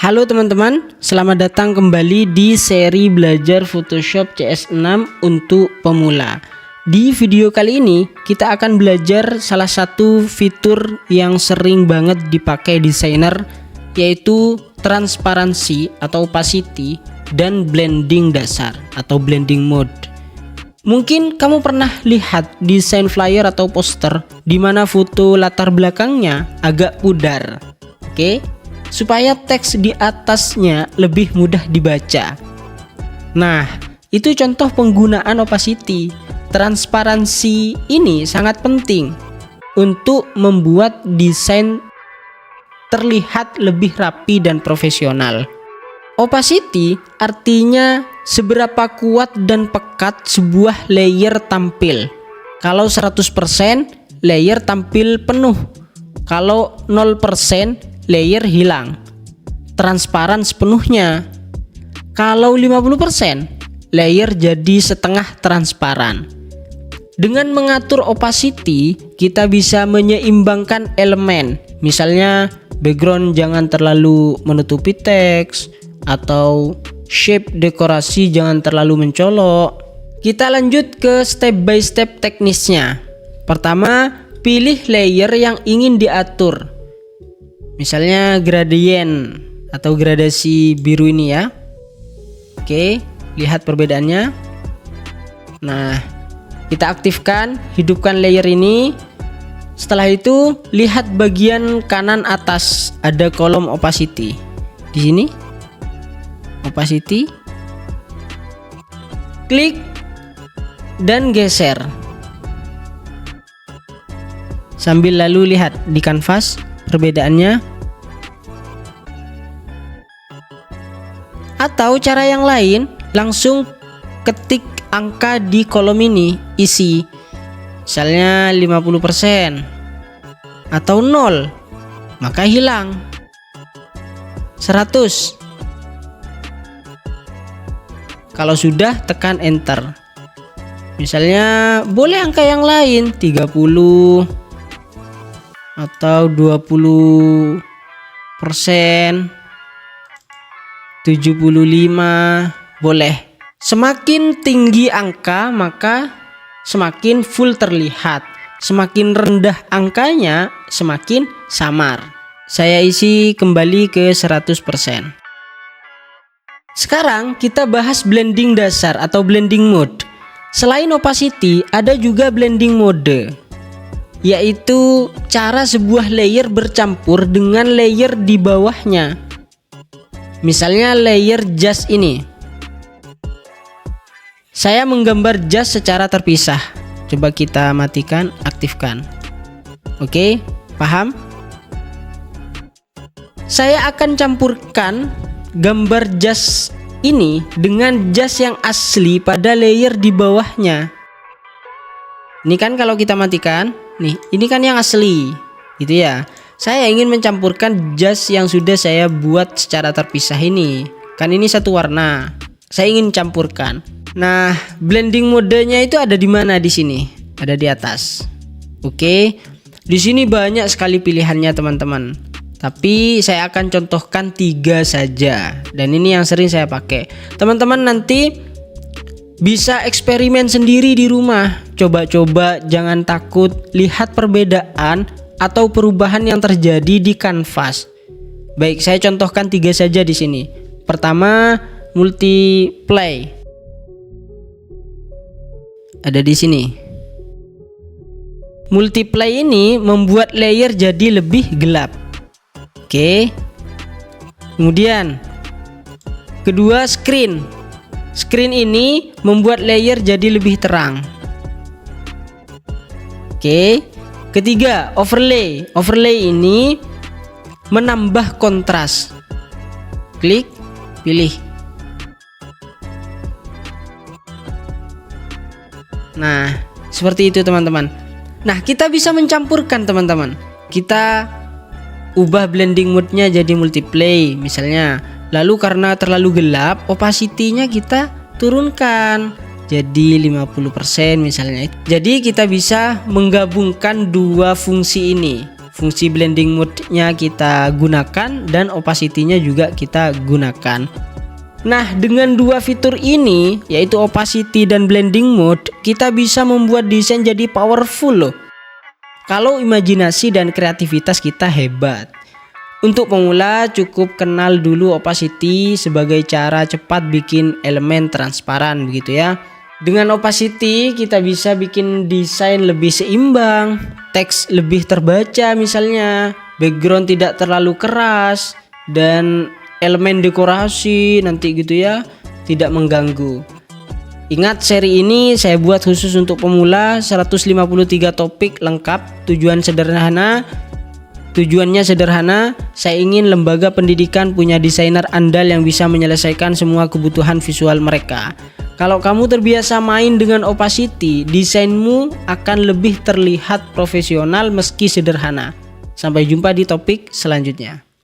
Halo teman-teman, selamat datang kembali di seri belajar Photoshop CS6 untuk pemula. Di video kali ini kita akan belajar salah satu fitur yang sering banget dipakai desainer, yaitu transparansi atau opacity dan blending dasar atau blending mode. Mungkin kamu pernah lihat desain flyer atau poster di mana foto latar belakangnya agak pudar. Oke? Supaya teks di atasnya lebih mudah dibaca. Nah, itu contoh penggunaan opacity. Transparansi ini sangat penting untuk membuat desain terlihat lebih rapi dan profesional. Opacity artinya seberapa kuat dan pekat sebuah layer tampil. Kalau 100%, layer tampil penuh. Kalau 0%, layer hilang, transparan sepenuhnya. Kalau 50%, layer jadi setengah transparan. Dengan mengatur opacity, kita bisa menyeimbangkan elemen. Misalnya, background jangan terlalu menutupi teks, atau shape dekorasi jangan terlalu mencolok. Kita lanjut ke step by step teknisnya. Pertama, pilih layer yang ingin diatur. Misalnya gradient atau gradasi biru ini ya. Oke, lihat perbedaannya. Nah, kita aktifkan, hidupkan layer ini. Setelah itu, lihat bagian kanan atas ada kolom opacity. Di sini opacity. Klik dan geser. Sambil lalu lihat di kanvas perbedaannya. Atau cara yang lain, langsung ketik angka di kolom ini, isi misalnya 50% atau 0, maka hilang. 100. Kalau sudah, tekan enter. Misalnya boleh angka yang lain, 30 atau 20%, 75, boleh. Semakin tinggi angka, maka semakin full terlihat. Semakin rendah angkanya, semakin samar. Saya isi kembali ke 100%. Sekarang kita bahas blending dasar atau blending mode. Selain opacity, ada juga blending mode, yaitu cara sebuah layer bercampur dengan layer di bawahnya. Misalnya layer jas ini. Saya menggambar jas secara terpisah. Coba kita matikan, aktifkan. Oke, paham? Saya akan campurkan gambar jas ini dengan jas yang asli pada layer di bawahnya. Ini kan kalau kita matikan, nih, ini kan yang asli, gitu ya. Saya ingin mencampurkan jas yang sudah saya buat secara terpisah ini. Kan ini satu warna. Saya ingin campurkan. Nah, blending modenya itu ada di mana di sini? Ada di atas. Oke. Di sini banyak sekali pilihannya, teman-teman. Tapi saya akan contohkan 3 saja. Dan ini yang sering saya pakai. Teman-teman nanti bisa eksperimen sendiri di rumah. Coba-coba, jangan takut, lihat perbedaan atau perubahan yang terjadi di kanvas. Baik, saya contohkan 3 saja di sini. Pertama, multiply. Ada di sini. Multiply ini membuat layer jadi lebih gelap. Oke. Kemudian, kedua, screen. Screen ini membuat layer jadi lebih terang. Oke. Ketiga, overlay. Overlay ini menambah kontras. Klik, pilih. Nah, seperti itu teman-teman. Nah, kita bisa mencampurkan teman-teman. Kita ubah blending mode-nya jadi multiply misalnya. Lalu karena terlalu gelap, opacity-nya kita turunkan jadi 50% misalnya. Jadi kita bisa menggabungkan dua fungsi ini, Fungsi blending mode-nya kita gunakan dan opacity-nya juga kita gunakan. Nah, dengan dua fitur ini, yaitu opacity dan blending mode, kita bisa membuat desain jadi powerful loh. Kalau imajinasi dan kreativitas kita hebat. Untuk pemula cukup kenal dulu opacity sebagai cara cepat bikin elemen transparan begitu ya. Dengan opacity kita bisa bikin desain lebih seimbang, teks lebih terbaca misalnya, background tidak terlalu keras, dan elemen dekorasi nanti gitu ya, tidak mengganggu. Ingat, seri ini saya buat khusus untuk pemula, 153 topik lengkap, Tujuannya sederhana, saya ingin lembaga pendidikan punya desainer andal yang bisa menyelesaikan semua kebutuhan visual mereka. Kalau kamu terbiasa main dengan opacity, desainmu akan lebih terlihat profesional meski sederhana. Sampai jumpa di topik selanjutnya.